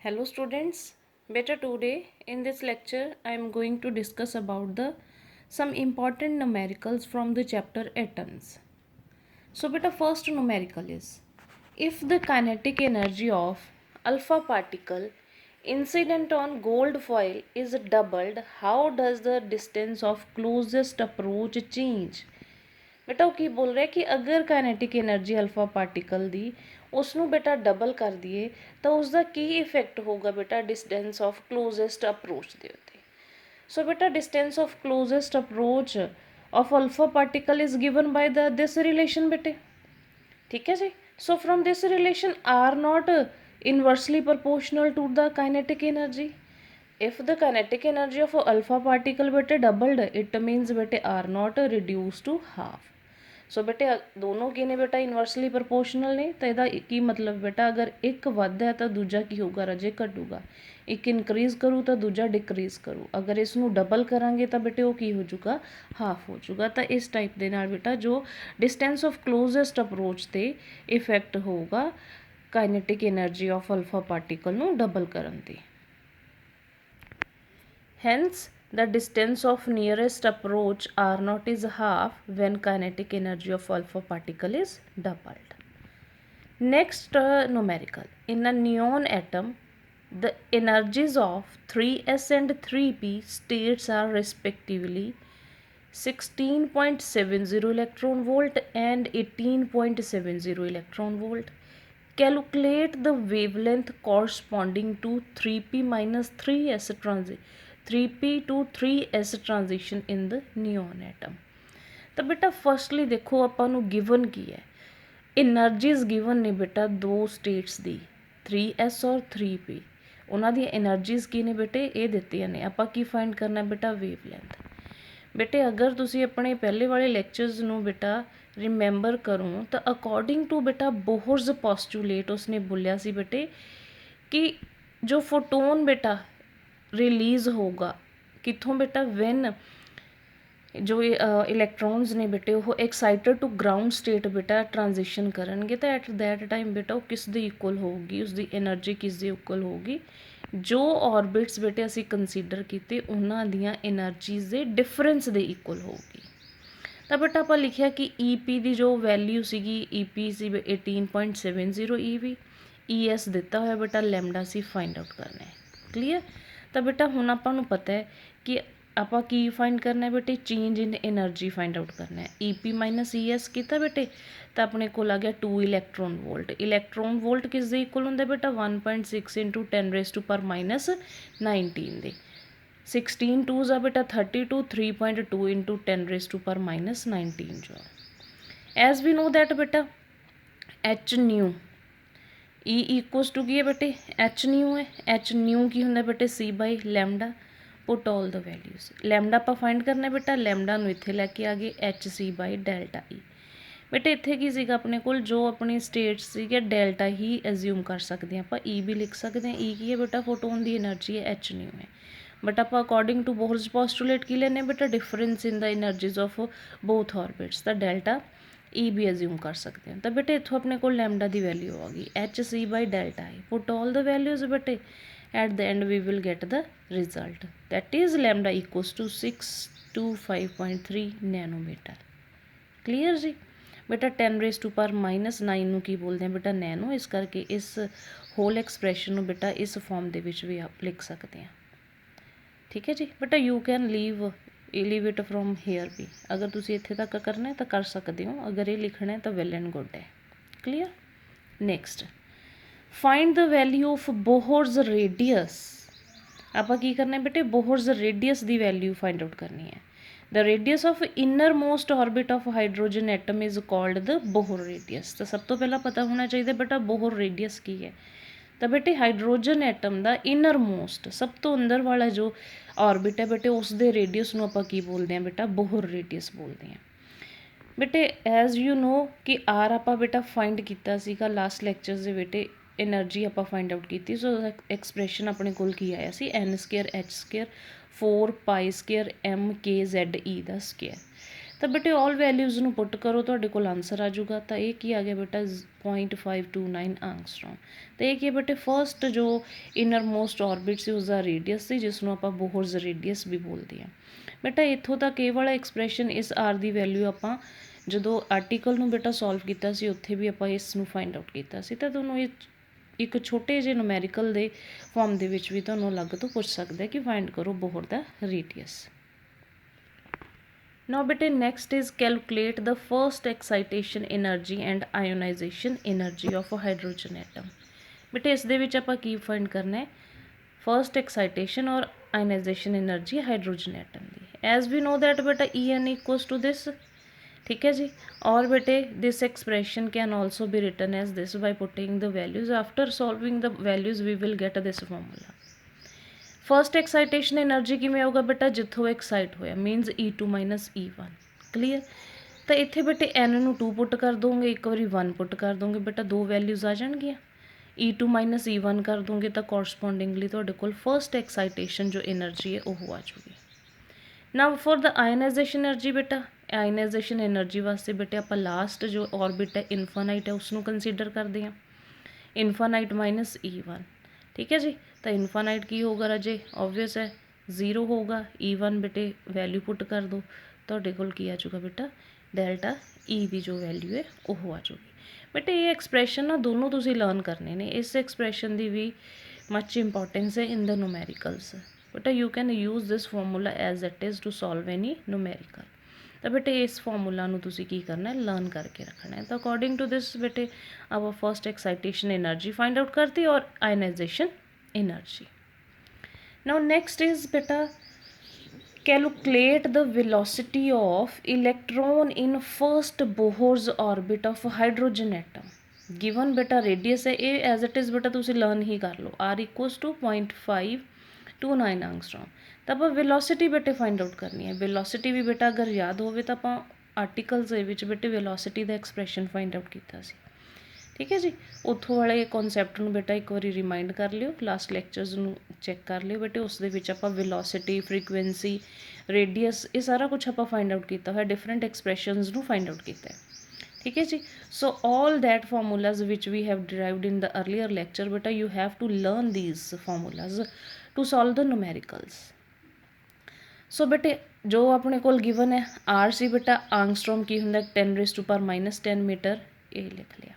Hello students, beta today in this lecture I am going to discuss about the some important numericals from the chapter atoms. So beta first numerical is if the kinetic energy of alpha particle incident on gold foil is doubled, how does the distance of closest approach change? ਬੇਟਾ ਉਹ ਕੀ ਬੋਲ ਰਿਹਾ ਕਿ ਅਗਰ ਕਾਇਨੈਟਿਕ energy alpha particle ਦੀ ਉਸ ਨੂੰ ਬੇਟਾ double ਕਰ ਦਈਏ ਤਾਂ ਉਸ ਦਾ ਕੀ ਇਫੈਕਟ ਹੋਊਗਾ ਬੇਟਾ ਡਿਸਟੈਂਸ ਆਫ ਕਲੋਜ਼ੈਸਟ ਅਪਰੋਚ ਦੇ ਉੱਤੇ। ਸੋ ਬੇਟਾ distance of closest approach of alpha particle is given by the this relation बेटे। ठीक है जी। So from this relation are not inversely proportional to the kinetic energy. if the kinetic energy of a alpha particle bete doubled, it means bete are not reduced to half। ਸੋ ਬੇਟੇ ਦੋਨੋਂ ਕੀ ਨੇ ਬੇਟਾ inversely ਪ੍ਰਪੋਰਸ਼ਨਲ ਨੇ, ਤਾਂ ਇਹਦਾ ਕੀ ਮਤਲਬ ਬੇਟਾ ਅਗਰ ਇੱਕ ਵੱਧਦਾ ਹੈ ਤਾਂ ਦੂਜਾ ਕੀ ਹੋਊਗਾ ਰਾਜੇ ਘਟੂਗਾ, ਇੱਕ ਇਨਕਰੀਜ਼ ਕਰੂ ਤਾਂ ਦੂਜਾ ਡਿਕਰੀਜ਼ ਕਰੂ, ਅਗਰ ਇਸ ਨੂੰ ਡਬਲ ਕਰਾਂਗੇ ਤਾਂ ਬੇਟੇ ਉਹ ਕੀ ਹੋ ਜਾਊਗਾ ਹਾਫ ਹੋ ਜਾਊਗਾ। ਤਾਂ ਇਸ ਟਾਈਪ ਦੇ ਨਾਲ ਬੇਟਾ ਜੋ ਡਿਸਟੈਂਸ ਆਫ ਕਲੋਜ਼ੈਸਟ ਅਪਰੋਚ 'ਤੇ ਇਫੈਕਟ ਹੋਊਗਾ ਕਾਈਨੇਟਿਕ ਐਨਰਜੀ ਆਫ ਅਲਫਾ ਪਾਰਟੀਕਲ ਨੂੰ ਡਬਲ ਕਰਨ 'ਤੇ। Hence, the distance of nearest approach R naught is half when kinetic energy of alpha particle is doubled. Next numerical. In a neon atom, the energies of 3s and 3p states are respectively 16.70 electron volt and 18.70 electron volt. Calculate the wavelength corresponding to 3p minus 3s transit 3p to 3s transition in the neon atom। ਤਾਂ ਬੇਟਾ firstly ਦੇਖੋ ਆਪਾਂ ਨੂੰ given ਕੀ ਹੈ, energies given ਨੇ ਬੇਟਾ ਦੋ status ਦੀ 3s ਔਰ 3p, ਉਹਨਾਂ ਦੀਆਂ એનર્ਜੀਜ਼ ਕੀ ਨੇ ਬੇਟੇ ਇਹ ਦਿੱਤੀਆਂ ਨੇ। ਆਪਾਂ ਕੀ ਫਾਈਂਡ ਕਰਨਾ ਬੇਟਾ ਵੇਵਲੈਂਥ। ਬੇਟੇ ਅਗਰ ਤੁਸੀਂ ਆਪਣੇ ਪਹਿਲੇ ਵਾਲੇ ਲੈਕਚਰਸ ਨੂੰ ਬੇਟਾ ਰਿਮੈਂਬਰ ਕਰੋ ਤਾਂ ਅਕੋਰਡਿੰਗ ਟੂ ਬੇਟਾ ਬੋਹਰਜ਼ ਪੋਸਟੂਲੇਟ ਉਸਨੇ ਬੋਲਿਆ ਸੀ ਬੇਟੇ ਕਿ ਜੋ ਫੋਟੋਨ ਬੇਟਾ ਰਿਲੀਜ਼ ਹੋਊਗਾ ਕਿੱਥੋਂ ਬੇਟਾ ਵੈਨ ਜੋ ਇਲੈਕਟ੍ਰੋਨਸ ਨੇ ਬੇਟੇ ਉਹ ਐਕਸਾਈਟਡ ਟੂ ਗਰਾਊਂਡ ਸਟੇਟ ਬੇਟਾ ਟ੍ਰਾਂਜੀਸ਼ਨ ਕਰਨਗੇ ਤਾਂ ਐਟ ਦੈਟ ਟਾਈਮ ਬੇਟਾ ਉਹ ਕਿਸ ਦੇ ਇਕੁਅਲ ਹੋਊਗੀ, ਉਸਦੀ એનર્ਜੀ ਕਿਸ ਦੇ ਇਕੁਅਲ ਹੋਊਗੀ, ਜੋ ਔਰਬਿਟਸ ਬੇਟੇ ਅਸੀਂ ਕੰਸੀਡਰ ਕੀਤੇ ਉਹਨਾਂ ਦੀਆਂ એનર્ਜੀਜ਼ ਦੇ ਡਿਫਰੈਂਸ ਦੇ ਇਕੁਅਲ ਹੋਊਗੀ। ਤਾਂ ਬੇਟਾ ਆਪਾਂ ਲਿਖਿਆ ਕਿ EP ਦੀ ਜੋ ਵੈਲਿਊ ਸੀਗੀ EP ਸੀ 18.70 EV, ES ਦਿੱਤਾ ਹੋਇਆ ਬੇਟਾ ਲੈਮਡਾ ਸੀ ਫਾਈਂਡ ਆਊਟ ਕਰਨਾ ਹੈ। ਕਲੀਅਰ। ਤਾਂ ਬੇਟਾ ਹੁਣ ਆਪਾਂ ਨੂੰ ਪਤਾ ਹੈ ਕਿ ਆਪਾਂ ਕੀ ਫਾਈਂਡ ਕਰਨਾ ਹੈ ਬੇਟੇ, ਚੇਂਜ ਇਨ એનર્ਜੀ ਫਾਈਂਡ ਆਊਟ ਕਰਨਾ ਹੈ। EP ਮਾਈਨਸ ES ਕੀਤਾ ਬੇਟੇ ਤਾਂ ਆਪਣੇ ਕੋਲ ਆ ਗਿਆ 2 ਇਲੈਕਟ੍ਰੋਨ ਵੋਲਟ। ਇਲੈਕਟ੍ਰੋਨ ਵੋਲਟ ਕਿਸ ਦੇ ਇਕੁਅਲ ਹੁੰਦਾ ਬੇਟਾ 1.6 ਇੰਟੂ 10⁻⁻19 ਦੇ 16 2s ਆ ਬੇਟਾ 32, 3.2 into 10⁻⁻19 joule. As we know that ਬੇਟਾ H nu E equals to ਕੀ ਹੈ ਬੇਟੇ H ਨਿਊ ਹੈ। H ਨਿਊ ਕੀ ਹੁੰਦਾ ਬੇਟੇ C by lambda. Put all the values. Lambda ਆਪਾਂ ਫਾਈਂਡ ਕਰਨਾ ਬੇਟਾ, ਲੈਮਡਾ ਨੂੰ ਇੱਥੇ ਲੈ ਕੇ ਆ ਗਏ HC ਬਾਈ ਡੈਲਟਾ E। ਬੇਟੇ ਇੱਥੇ ਕੀ ਸੀਗਾ ਆਪਣੇ ਕੋਲ ਜੋ ਆਪਣੀ ਸਟੇਟ ਸੀਗੇ ਡੈਲਟਾ ਹੀ ਐਜ਼ਿਊਮ ਕਰ ਸਕਦੇ ਹਾਂ ਆਪਾਂ, E ਵੀ ਲਿਖ ਸਕਦੇ ਹਾਂ। E ਕੀ ਹੈ ਬੇਟਾ ਫੋਟੋਨ ਦੀ એનર્ਜੀ ਹੈ, H ਨਿਊ ਹੈ। ਬਟ ਆਪਾਂ ਅਕੋਰਡਿੰਗ ਟੂ ਬੋਹਰਜ਼ ਪੋਸਟੂਲੇਟ ਕੀ ਲੈਂਦੇ ਬੇਟਾ difference in the energies of both orbits, ਤਾਂ ਡੈਲਟਾ E ਵੀ ਐਜ਼ਿਊਮ ਕਰ ਸਕਦੇ ਹਾਂ। ਤਾਂ ਬੇਟੇ ਇੱਥੋਂ ਆਪਣੇ ਕੋਲ ਲੈਮਡਾ ਦੀ ਵੈਲਿਊ ਆ ਗਈ HC by delta E। Put all the values ਬੇਟੇ, at the end we will get the result, that is lambda equals to 625.3 nanometer। clear ਜੀ। ਬੇਟਾ 10⁻⁻⁹ ਨੂੰ ਕੀ ਬੋਲਦੇ ਆ ਬੇਟਾ ਨੈਨੋ, ਇਸ ਕਰਕੇ ਇਸ ਹੋਲ ਐਕਸਪ੍ਰੈਸ਼ਨ ਨੂੰ ਬੇਟਾ ਇਸ ਫਾਰਮ ਦੇ ਵਿੱਚ ਵੀ ਆਪ ਲਿਖ ਸਕਦੇ ਹਾਂ। ਠੀਕ ਹੈ ਜੀ। ਬੇਟਾ you can leave it from here ਵੀ, ਅਗਰ ਤੁਸੀਂ ਇੱਥੇ ਤੱਕ ਕਰਨਾ ਹੈ ਤਾਂ ਕਰ ਸਕਦੇ ਹੋ, ਅਗਰ ਇਹ ਲਿਖਣਾ ਹੈ ਤਾਂ ਵੈਲ ਐਂਡ ਗੁੱਡ ਹੈ। Clear. Next find the value of Bohr's radius. ਆਪਾਂ ਕੀ ਕਰਨਾ ਬੇਟੇ बोहरज रेडियस ਦੀ ਵੈਲਿਊ फाइंड आउट ਕਰਨੀ ਹੈ। The radius of innermost orbit of hydrogen atom is called the Bohr radius. ਤਾਂ ਸਭ ਤੋਂ ਪਹਿਲਾਂ ਪਤਾ ਹੋਣਾ ਚਾਹੀਦਾ ਬੇਟਾ बोहर रेडियस ਕੀ ਹੈ। ਤਾਂ ਬੇਟੇ ਹਾਈਡਰੋਜਨ ਐਟਮ ਦਾ ਇਨਰ ਮੋਸਟ ਸਭ ਤੋਂ ਅੰਦਰ ਵਾਲਾ ਜੋ ऑर्बिट ਹੈ ਬੇਟੇ ਉਸ ਦੇ ਰੇਡੀਅਸ ਨੂੰ ਆਪਾਂ ਕੀ ਬੋਲਦੇ ਹਾਂ ਬੇਟਾ बोहर रेडियस ਬੋਲਦੇ ਹਾਂ। ਬੇਟੇ ਐਜ਼ ਯੂ ਨੋ ਕਿ ਆਰ ਆਪਾਂ ਬੇਟਾ ਫਾਈਂਡ ਕੀਤਾ ਸੀਗਾ ਲਾਸਟ ਲੈਕਚਰਸ ਦੇ ਬੇਟੇ एनर्जी आप फाइंड आउट की। सो एक्सप्रैशन अपने कोल की आया सी N² H² 4 π² M K Z E ਦਾ ਸਕੁਅਰ। ਤਾਂ ਬੇਟੇ ਆਲ ਵੈਲਿਊਜ਼ ਨੂੰ ਪੁੱਟ ਕਰੋ, ਤੁਹਾਡੇ ਕੋਲ ਆਂਸਰ ਆ ਜਾਊਗਾ। ਤਾਂ ਇਹ ਕੀ ਆ ਗਿਆ ਬੇਟਾ 0.529 ਐਂਗਸਟ੍ਰੋਮ। ਤੇ ਇਹ ਕੀ ਹੈ ਬੇਟੇ ਫਰਸਟ ਜੋ ਇਨਰ ਮੋਸਟ ਔਰਬਿਟ ਸੀ ਉਸਦਾ ਰੇਡੀਅਸ ਸੀ, ਜਿਸ ਨੂੰ ਆਪਾਂ ਬੋਹਰਜ਼ ਰੇਡੀਅਸ ਵੀ ਬੋਲਦੇ ਹਾਂ। ਬੇਟਾ ਇੱਥੋਂ ਤੱਕ ਇਹ ਵਾਲਾ ਐਕਸਪ੍ਰੈਸ਼ਨ ਇਸ ਆਰ ਦੀ ਵੈਲਿਊ ਆਪਾਂ ਜਦੋਂ ਆਰਟੀਕਲ ਨੂੰ ਬੇਟਾ ਸੋਲਵ ਕੀਤਾ ਸੀ ਉੱਥੇ ਵੀ ਆਪਾਂ ਇਸ ਨੂੰ ਫਾਈਂਡ ਆਊਟ ਕੀਤਾ ਸੀ। ਤਾਂ ਤੁਹਾਨੂੰ ਇਹ ਇੱਕ ਛੋਟੇ ਜਿਹੇ ਨੂਮੈਰੀਕਲ ਦੇ ਫਾਰਮ ਦੇ ਵਿੱਚ ਵੀ ਤੁਹਾਨੂੰ ਅਲੱਗ ਤੋਂ ਪੁੱਛ ਸਕਦਾ ਕਿ ਫਾਈਂਡ ਕਰੋ ਬੋਹਰ ਦਾ radius. Now beta next is calculate the first excitation energy and ionization energy of a hydrogen atom। ਬੇਟੇ ਇਸ ਦੇ ਵਿੱਚ ਆਪਾਂ ਕੀ ਫਾਈਂਡ ਕਰਨਾ ਹੈ, ਫਰਸਟ ਐਕਸਾਈਟੇਸ਼ਨ ਔਰ ਆਇਨਾਈਜੇਸ਼ਨ એનર્ਜੀ ਹਾਈਡਰੋਜਨ ਐਟਮ ਦੀ। ਐਜ਼ ਵੀ ਨੋ ਦੈਟ ਬੇਟਾ En ਇਕੁਅਲਸ ਟੂ ਦਿਸ, ठीक है जी। और बेटे this expression can also be written as this by putting the values, after solving the values we will get this formula. First excitation energy किमें होगा बेटा, जिथों excite होया मीनस E2 माइनस E1, क्लीयर। तो इत्थे बेटे N नू 2 पुट कर दोगे, एक बारी 1 पुट कर दोगे बेटा, दो वैल्यूज आ जाएगियाँ। E2 माइनस E1 कर दोगे तो कॉरसपोंडिंगली तुहाडे कोल फर्स्ट एक्साइटेशन जो एनर्जी है वो आ जाएगी। Now for the ionization energy बेटा, आयनाइजेशन एनर्जी वास्ते बेटे आप लास्ट जो ऑर्बिट है इनफानाइट है उसनों कंसीडर करते हैं, इनफानाइट माइनस E1, ठीक है जी। तो इनफानाइट की होगा राजे, ऑबवियस है 0 होगा। E1 बेटे वैल्यू पुट कर दो, तुहाडे कोल की आ जाऊगा बेटा डेल्टा E की जो वैल्यू है वो आ जाऊगी। बेटे ये एक्सप्रैशन ना दोनों तुसीं लर्न करने ने, इस एक्सप्रैशन की भी मच इंपॉर्टेंस है इन द न्यूमैरिकल्स। बेटा you can use this formula as it is to solve any numerical. तो बेटे इस फॉर्मूला नू तुसीं की करना है, लर्न करके रखना है। तो अकॉर्डिंग टू दिस बेटे our first excitation energy find out करती और ionization energy. Now next is बेटा calculate the velocity of electron in first Bohr's orbit of hydrogen atom. Given बेटा रेडियस है ये एज इट इज़ बेटा तुसीं learn ही कर लो, R इक्वल्स टू 0.529 एंगस्ट्रॉम। तो आप वेलोसिटी बेटे फाइंड आउट करनी है। वेलोसिटी भी बेटा अगर याद हो तो आप आर्टिकल्स के बेटे वेलोसिटी का एक्सप्रैशन फाइंड आउट किया सी, ठीक है जी। उतों वाले कॉन्सैप्ट में बेटा एक बार रिमाइंड कर लियो, लास्ट लैक्चर्स में चैक कर लियो बेटे, उस आप वेलोसिटी फ्रीकुएंसी रेडियस ये सारा कुछ आप फाइंड आउट किया है, डिफरेंट एक्सप्रैशनस नू फाइंड आउट किया है, ठीक है जी। So all that formulas which we have derived in the earlier lecture बेटा you have to learn these formulas to solve the numericals. So बेटे जो अपने कोल गिवन है आर सी बेटा आंगस्ट्रॉम की होंगे 10⁻⁻10 मीटर, ये लिख लिया।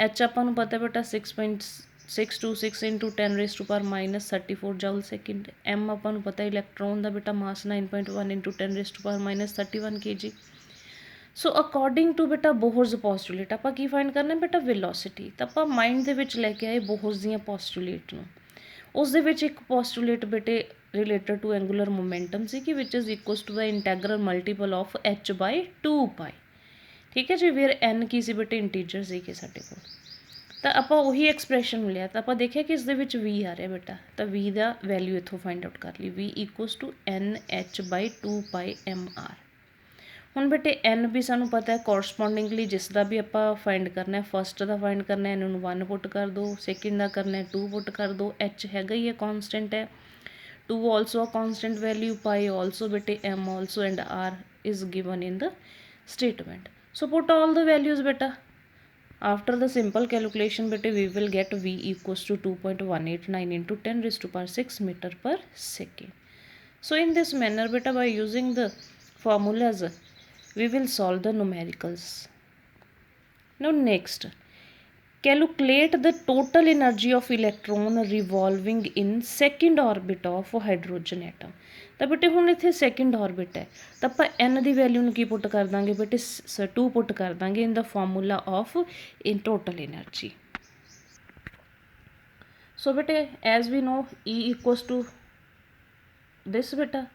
एच अपन पता बेटा 6.626 इंटू 10⁻⁻34 जूल सेकेंड। एम अपन पता इलैक्ट्रॉन का बेटा mass 9.1 into 10⁻31 kg। So according to बेटा बोहर्स पोस्टुलेट आप की फाइंड करना बेटा वेलोसिटी। तो आप माइंड के विच लैके आए बोहर्स दी पोस्टुलेट नूं, उस दे विच एक पोस्टुलेट बेटे रिलेटेड टू एंगुलर मोमेंटम सी कि which is equals to the integral multiple of h/2π, ठीक है जी। वेयर एन की सी बेटे इंटीजर सी कि साडे कोल, तो आप उही एक्सप्रैशन लिया। तो आप देखिए कि इस दे विच v आ रहा बेटा, तो v का वैल्यू इत्थों फाइंड आउट कर ली, v इक्वल्स टू NH/2πmr। हुण बेटे एन भी सानू पता है कॉरसपोंडिंगली जिसका भी आप फाइंड करना है, फस्ट का फाइंड करना है एन 1 पुट कर दो, सैकेंड का करना है 2 पुट कर दो, एच हैगा ही है कॉन्सटेंट है, 2 also a constant value, pi also बेटे, M also and R is given in the statement. So put all the values बेटा, आफ्टर द सिंपल कैलकुलेशन बेटे we will get v equals to 2.189 into 10⁻6 metre per second. So in this manner बेटा by using the formulas we will solve the numericals. Now next, calculate the total energy of electron revolving in second orbit of hydrogen atom। तो बेटे हुण इत्थे second orbit है तो आप N की value नूं की पुट कर देंगे बेटे 2 पुट कर देंगे in the formula of in total energy. So बेटे as we know E equals to this बेटा,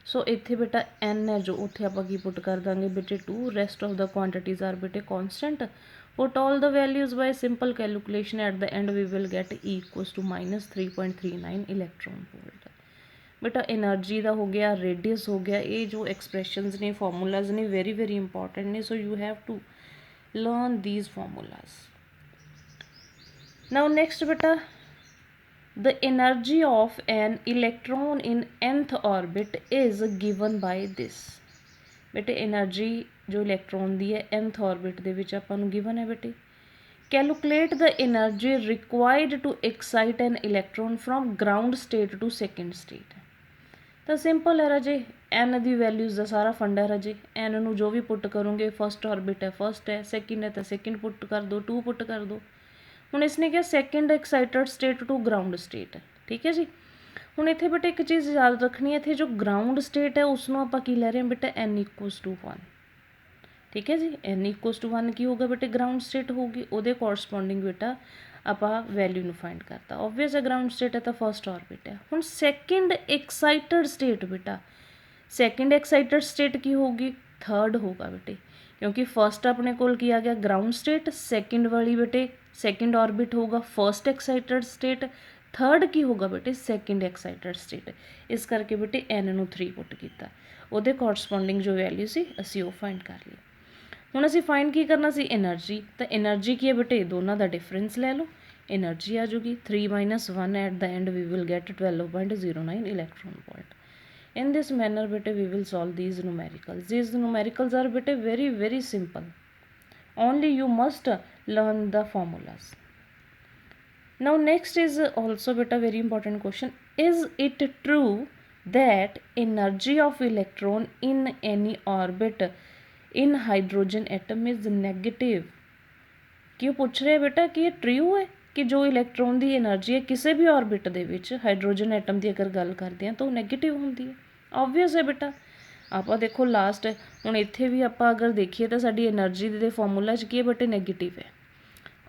सो इत्थे बेटा एन है जो उत्थे आप की पुट कर देंगे बेटे 2, rest of the quantities are बेटे constant. Put all the values by simple calculation, at the end we will get E equals to -3.39 electron volt. बेटा एनर्जी का हो गया, रेडियस हो गया, ये जो एक्सप्रैशनस ने फॉर्मूलाज ने वेरी वेरी इंपॉर्टेंट ने, so you have to learn these formulas. Now next बेटा the energy of an electron in nth orbit is given by this। बेटे एनर्जी जो इलैक्ट्रॉन दी है nth ऑर्बिट दे विच आपां नूं गिवन है बेटे। Calculate the energy required to excite an electron from ground state to second state. तो simple है राजे, एन की वैल्यूज़ का सारा फंड है राजे। एन नू जो भी पुट करोगे, फस्ट ऑर्बिट है फस्ट है, सैकेंड है तो सैकेंड पुट कर दो, 2 पुट कर दो। हुण इसने क्या second excited state to ground state है, ठीक है जी। हुण इत्थे बेटे एक चीज़ याद रखनी है, इत्थे जो ग्राउंड स्टेट है उसनों आपां की लै रहे हैं बेटा n = 1, ठीक है जी। n = 1 की होगा बेटे ग्राउंड स्टेट होगी, ਉਹਦੇ ਕੋਰਸਪੋਂਡਿੰग बेटा ਆਪਾਂ वैल्यू ਨੂੰ फाइंड करता। ऑब्वियस है ग्राउंड स्टेट है तो फस्ट ऑर्बिट है। हुण सैकेंड एक्साइटेड स्टेट बेटा, सैकेंड एक्साइटेड स्टेट की होगी, थर्ड होगा बेटे, क्योंकि फस्ट अपने कोल की आ गया ग्राउंड स्टेट, सैकेंड वाली बेटे सैकेंड ऑर्बिट होगा फस्ट एक्साइटेड स्टेट, थर्ड की होगा बेटे सैकेंड एक्साइटेड स्टेट। इस करके बेटे n ਨੂੰ 3 पुट किया, ਉਹਦੇ ਕੋਰਸਪੋਂਡਿੰਗ जो वैल्यू सी ਅਸੀਂ ਉਹ फाइंड कर ਲਈ। ਹੁਣ ਅਸੀਂ फाइंड की करना सी एनर्जी, तो एनर्जी की है बेटे दोनों का डिफरेंस ले लो, एनर्जी आ जाएगी 3 - 1 at the end we will get 12.09 electron volt. In this manner bete we will solve these numericals. These numericals are bete very simple, only you must learn the formulas. Now next is also beta very important question, is it true that energy of electron in any orbit in hydrogen atom is negative? क्यों पूछ रहे बेटा कि ये true है कि जो electron की एनर्जी है किसी भी ऑर्बिट दे विच हाइड्रोजन एटम की अगर गल करते हैं तो नैगेटिव होंगी है। ऑबवियस है बेटा, आप देखो लास्ट हुण इत्थे भी आप अगर देखिए तो साडी एनर्जी दे फॉर्मूला च की है बेटे नैगेटिव है,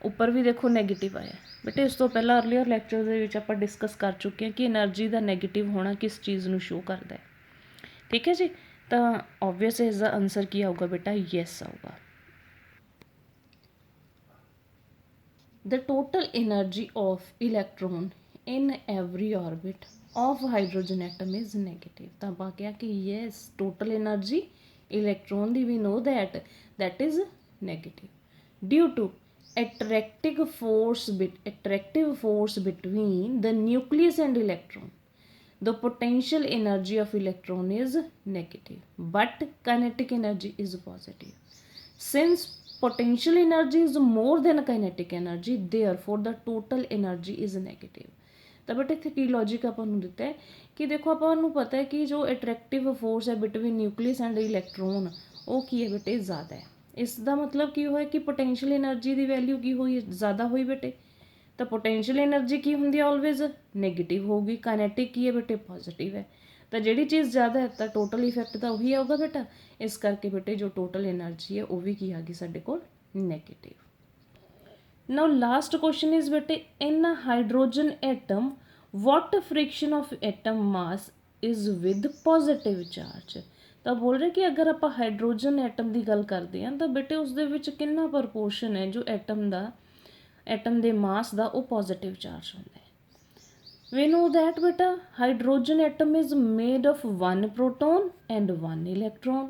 ऊपर भी देखो नैगेटिव आया बेटे। इस तो पहला अर्लीयर लैक्चर दे विच आपां डिस्कस कर चुके हैं कि एनर्जी का नैगेटिव होना किस चीज़ नूं शो करता है, ठीक है जी। तो ऑबवियस इसका आंसर की आऊगा बेटा yes आऊगा। The total energy of electron in every orbit of hydrogen atom is negative। तो आप क्या कि yes total energy electron the we know that is negative due to attractive force between the nucleus and electron। The potential energy of electron is negative but kinetic energy is positive। Since potential energy is more than kinetic energy, therefore the total energy is negative। तो but इत्थे की logic आपां नूं दिता है कि देखो आपां नूं पता है कि जो अट्रैक्टिव फोर्स है बिटवीन न्यूक्लियस एंड इलैक्ट्रॉन वो की है बेटे ज़्यादा है। इसका मतलब की होया कि पोटेंशियल एनर्जी की वैल्यू की हुई ज़्यादा हुई बेटे, तो पोटेंशियल एनर्जी की होंगी ऑलवेज नैगेटिव होगी, काइनेटिक की है बेटे पॉजिटिव है। तो जी चीज़ ज़्यादा है तो टोटल इफैक्ट तो वही आऊगा बेटा, इस करके बेटे जो टोटल एनर्जी है वो भी की आ गई साडे कोल negative. Now last question is बेटे in hydrogen atom what fraction of atom mass is with positive charge. तो बोल रहे कि अगर आप हाइड्रोजन एटम की गल करते हैं तो बेटे उसके कितना प्रपोर्शन है जो एटम के मास का वो पॉजिटिव चार्ज होंगे। We know that beta hydrogen atom is made of 1 proton and 1 electron.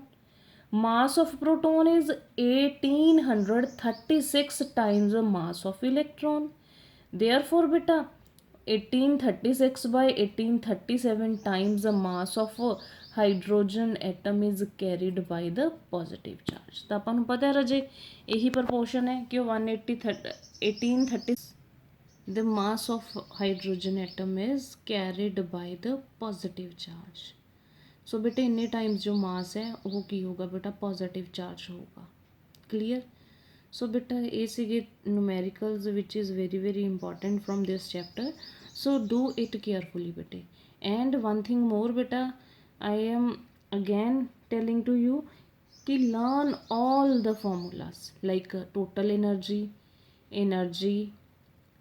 Mass of proton is 1836 times the mass of electron. Therefore beta 1836 by 1837 times the mass of hydrogen atom is carried by the positive charge। तो अपन पता है राजे यही proportion है कि 1830 the mass of hydrogen atom is carried by the positive charge। सो बेटे इन्ने times जो मास है वो की होगा बेटा पॉजिटिव चार्ज होगा। क्लियर। सो बेटा ये सीगे numericals which is very important from this chapter, so do it carefully बेटे। एंड वन थिंग मोर बेटा, I am again telling to you कि learn all the formulas like total energy,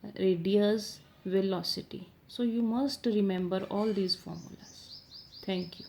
radius, velocity। So you must remember all these formulas। Thank you।